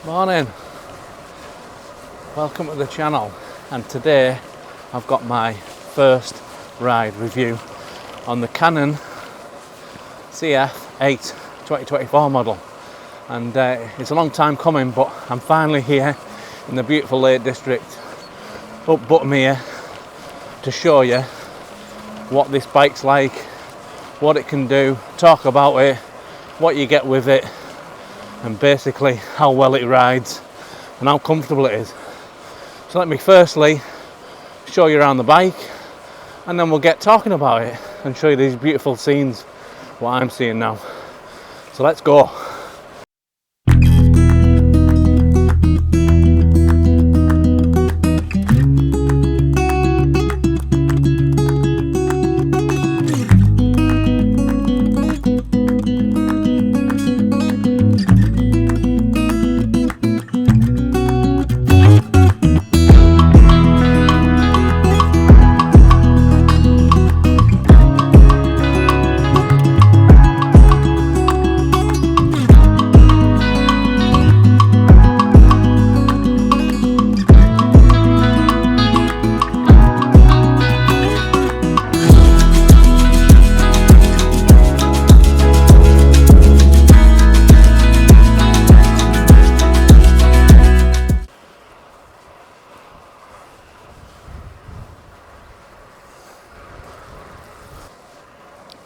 Morning, welcome to the channel, and today I've got my first ride review on the Canyon CF8 2024 model, and it's a long time coming, but I'm finally here in the beautiful Lake District up Buttermere to show you what this bike's like, what it can do, talk about it, what you get with it, and basically how well it rides and how comfortable it is. So let me firstly show you around the bike, and then we'll get talking about it and show you these beautiful scenes, what I'm seeing now. So let's go.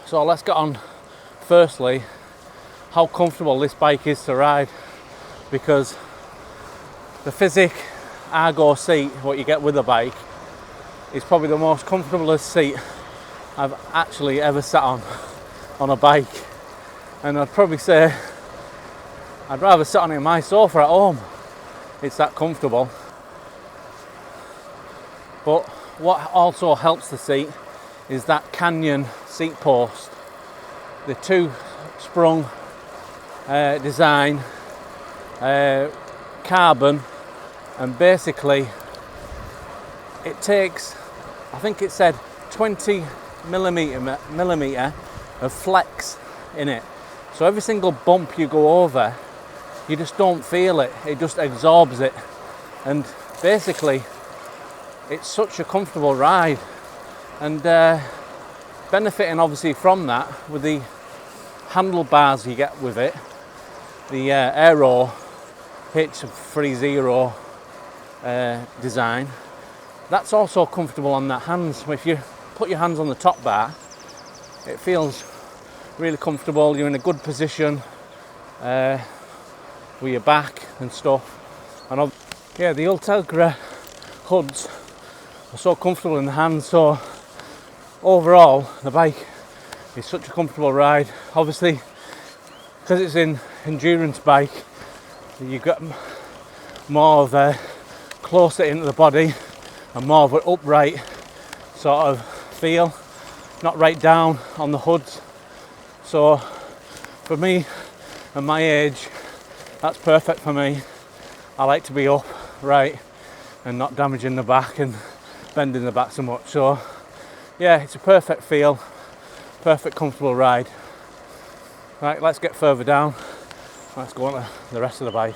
So let's get on firstly how comfortable this bike is to ride, because the Physic Ergo seat, what you get with the bike, is probably the most comfortablest seat I've actually ever sat on a bike, and I'd probably say I'd rather sit on it in my sofa at home. It's that comfortable. But what also helps the seat is that Canyon seat post, the two sprung design, carbon, and basically it takes, I think it said 20 millimeter of flex in it, so every single bump you go over you just don't feel it, it just absorbs it, and basically it's such a comfortable ride. And benefiting obviously from that with the handlebars you get with it, the Aero H30 design, that's also comfortable on that hands. If you put your hands on the top bar, it feels really comfortable. You're in a good position with your back and stuff. And yeah, the ultegra hoods are so comfortable in the hands. So overall, the bike is such a comfortable ride. Obviously, because it's an endurance bike, you get more of a closer into the body and more of an upright sort of feel, not right down on the hoods. So for me and my age, that's perfect for me. I like to be upright and not damaging the back and bending the back so much. So yeah, it's a perfect feel, perfect comfortable ride. Right, let's get further down. Let's go on to the rest of the bike.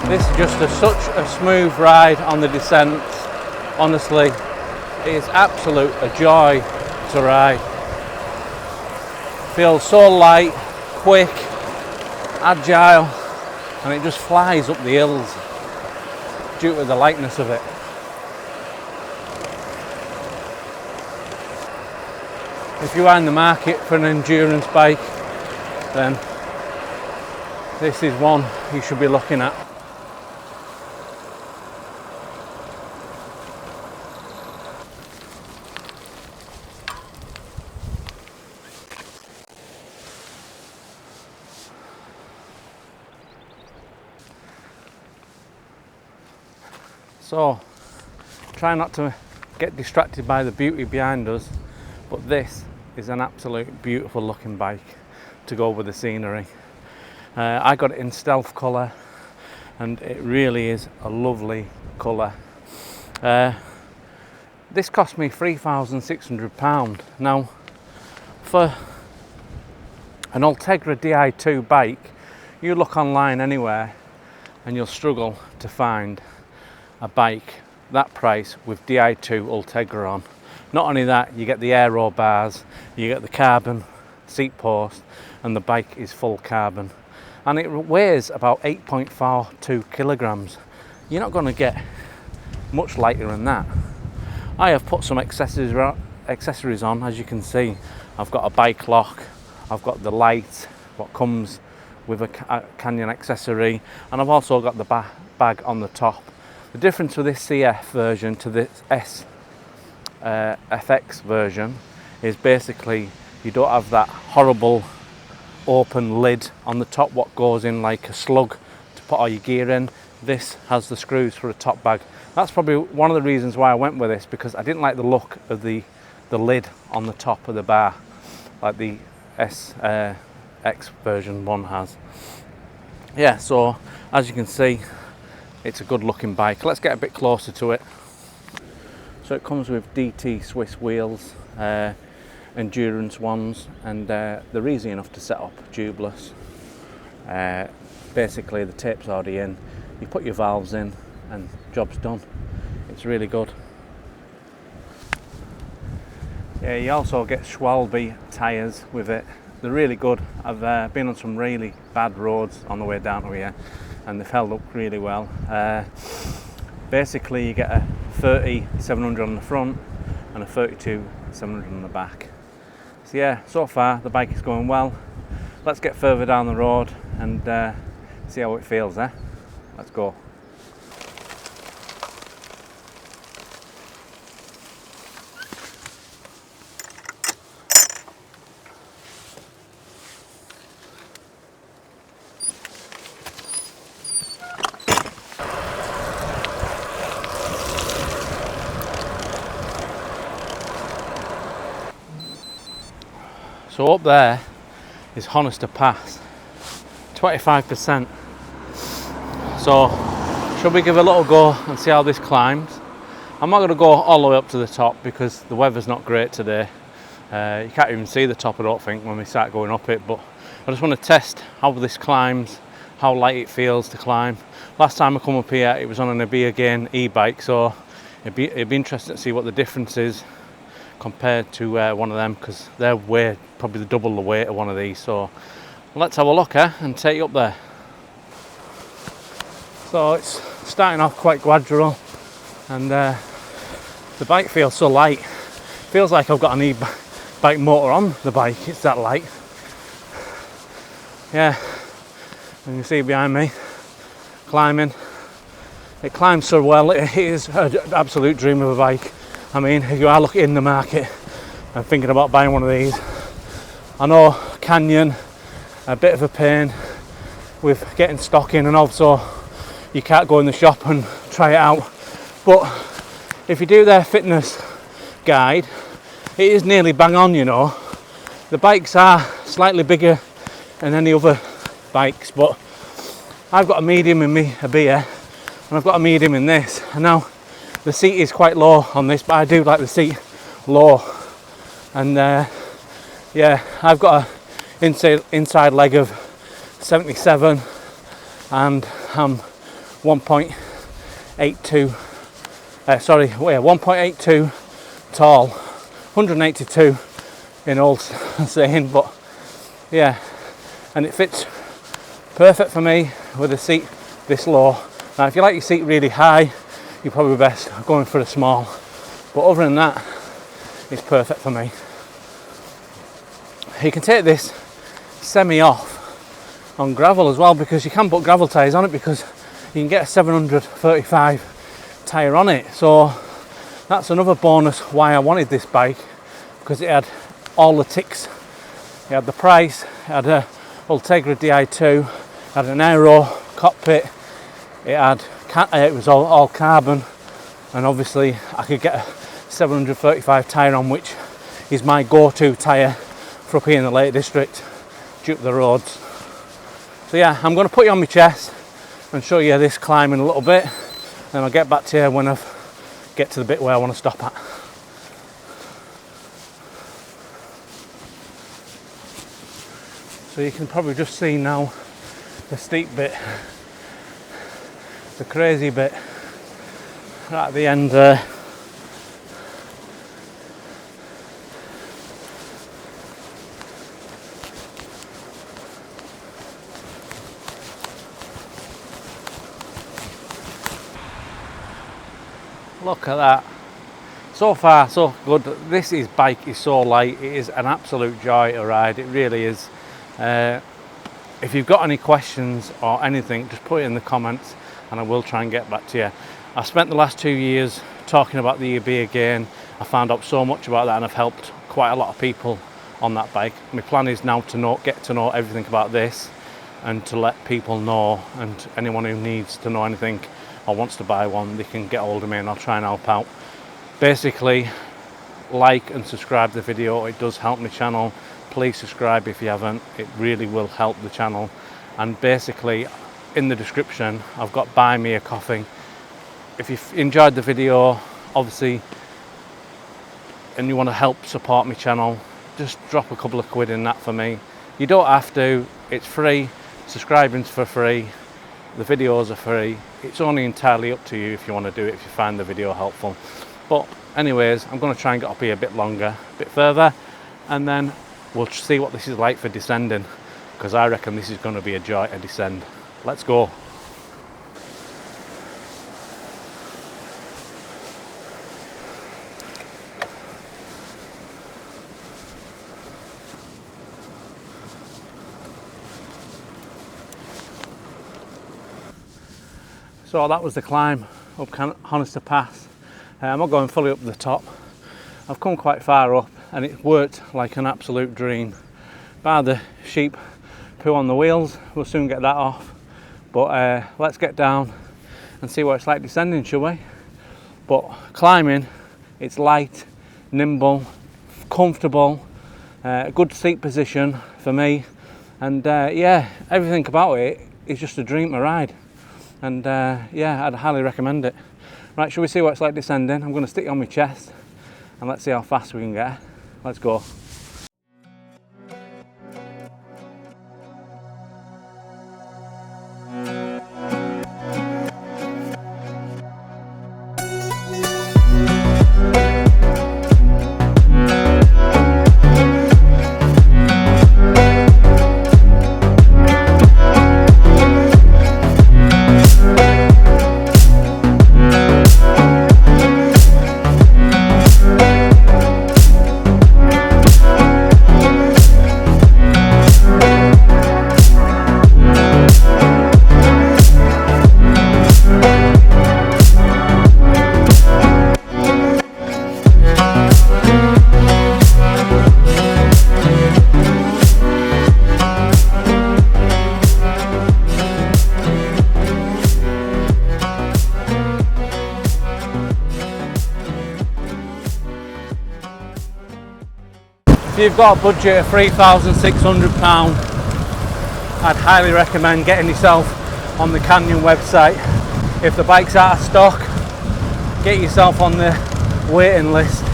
This is just such a smooth ride on the descents. Honestly, it is absolute a joy to ride. Feels so light, quick, agile, and it just flies up the hills due to the lightness of it. If you are in the market for an endurance bike, then this is one you should be looking at. So try not to get distracted by the beauty behind us, but this is an absolute beautiful looking bike to go with the scenery. I got it in stealth colour, and it really is a lovely colour. This cost me £3,600. Now, for an Ultegra Di2 bike, you look online anywhere and you'll struggle to find a bike that price with Di2 Ultegra on. Not only that, you get the aero bars, you get the carbon seat post, and the bike is full carbon. And it weighs about 8.42 kilograms. You're not going to get much lighter than that. I have put some accessories on, as you can see. I've got a bike lock, I've got the light, what comes with a Canyon accessory, and I've also got the bag on the top. The difference with this CF version to this FX version is basically you don't have that horrible open lid on the top what goes in like a slug to put all your gear in. This has the screws for a top bag. That's probably one of the reasons why I went with this, because I didn't like the look of the lid on the top of the bar like the SX version 1 has. Yeah, so as you can see, it's a good looking bike. Let's get a bit closer to it. So it comes with DT Swiss wheels, endurance ones, and they're easy enough to set up, tubeless. Basically the tape's already in, you put your valves in and job's done. It's really good. Yeah, you also get Schwalbe tyres with it. They're really good. I've been on some really bad roads on the way down to here and they've held up really well. Basically you get a 30-700 on the front and a 32-700 on the back. So yeah, so far the bike is going well. Let's get further down the road and see how it feels, eh? Let's go. So up there is Honister Pass, 25%. So should we give it a little go and see how this climbs? I'm not going to go all the way up to the top because the weather's not great today. You can't even see the top, I don't think, when we start going up it, but I just want to test how this climbs, how light it feels to climb. Last time I come up here it was on an Ergonomics e-bike, so it'd be interesting to see what the difference is compared to one of them, because they're probably double the weight of one of these. So let's have a look and take you up there. So it's starting off quite gradual and the bike feels so light. Feels like I've got an e-bike motor on the bike, it's that light. Yeah, and you see behind me climbing. It climbs so well, it is an absolute dream of a bike. I mean, if you are looking in the market and thinking about buying one of these, I know Canyon, a bit of a pain with getting stock in, and also you can't go in the shop and try it out. But if you do their fitness guide, it is nearly bang on, you know. The bikes are slightly bigger than any other bikes, but I've got a medium in me, a beer, and I've got a medium in this. And now the seat is quite low on this, but I do like the seat low. And yeah, I've got an inside leg of 77 and I'm 1.82 tall, 182 in all saying, but yeah, and it fits perfect for me with the seat this low. Now if you like your seat really high, you're probably best going for a small, but other than that, it's perfect for me. You can take this semi off on gravel as well, because you can put gravel tyres on it, because you can get a 735 tyre on it. So that's another bonus why I wanted this bike, because it had all the ticks. It had the price, it had a Ultegra Di2, it had an aero cockpit, it was all carbon, and obviously I could get a 735 tyre on, which is my go-to tyre for up here in the Lake District due to the roads. So yeah, I'm going to put you on my chest and show you this climbing a little bit, and I'll get back to you when I get to the bit where I want to stop at. So you can probably just see now the steep bit, the crazy bit right at the end there. Look at that. So far so good. This bike is so light, it is an absolute joy to ride, it really is. If you've got any questions or anything, just put it in the comments and I will try and get back to you. I spent the last 2 years talking about the EB again. I found out so much about that and I've helped quite a lot of people on that bike. My plan is now to get to know everything about this and to let people know, and anyone who needs to know anything or wants to buy one, they can get hold of me and I'll try and help out. Basically, like and subscribe to the video, it does help my channel. Please subscribe if you haven't, it really will help the channel. And basically in the description I've got buy me a coffee. If you've enjoyed the video obviously and you want to help support my channel, just drop a couple of quid in that for me. You don't have to, it's free, subscribing's for free, the videos are free. It's only entirely up to you if you want to do it, if you find the video helpful. But anyways, I'm going to try and get up here a bit longer, a bit further, and then we'll see what this is like for descending, because I reckon this is going to be a joy to descend. Let's go. So that was the climb up Honister Pass. I'm not going fully up the top. I've come quite far up and it worked like an absolute dream. Bar the sheep poo on the wheels, we'll soon get that off. But let's get down and see what it's like descending, shall we? But climbing, it's light, nimble, comfortable, a good seat position for me. And yeah, everything about it is just a dream to ride. And yeah, I'd highly recommend it. Right, shall we see what it's like descending? I'm going to stick it on my chest and let's see how fast we can get. Let's go. If you've got a budget of £3,600, I'd highly recommend getting yourself on the Canyon website. If the bike's out of stock, get yourself on the waiting list,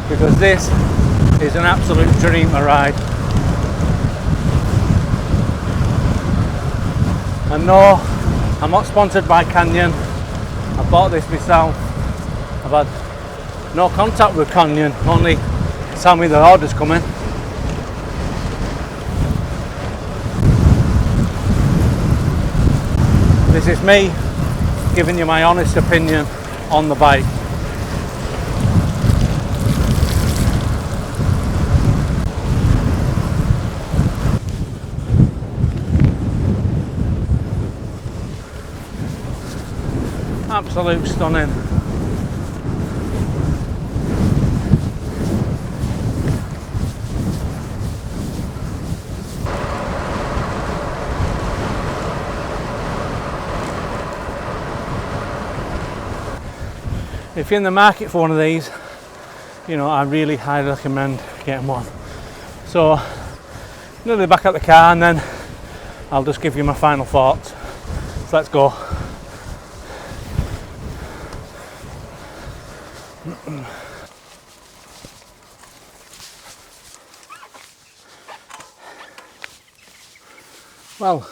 because this is an absolute dream to ride. And no, I'm not sponsored by Canyon. I bought this myself. I've had no contact with Canyon, only tell me the order's coming. This is me giving you my honest opinion on the bike. Absolute stunning. If you're in the market for one of these, you know, I really highly recommend getting one. So nearly back at the car, and then I'll just give you my final thoughts. So let's go. Well,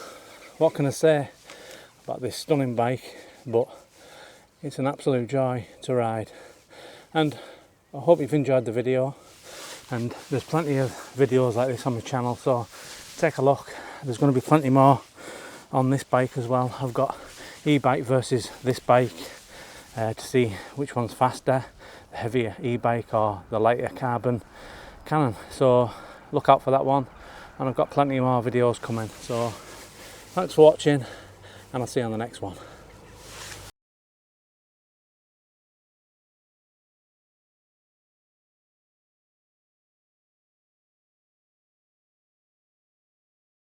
what can I say about this stunning bike, but it's an absolute joy to ride. And I hope you've enjoyed the video, and there's plenty of videos like this on my channel, so take a look. There's going to be plenty more on this bike as well. I've got e-bike versus this bike to see which one's faster, the heavier e-bike or the lighter carbon Canyon. So look out for that one, and I've got plenty more videos coming. So thanks for watching, and I'll see you on the next one.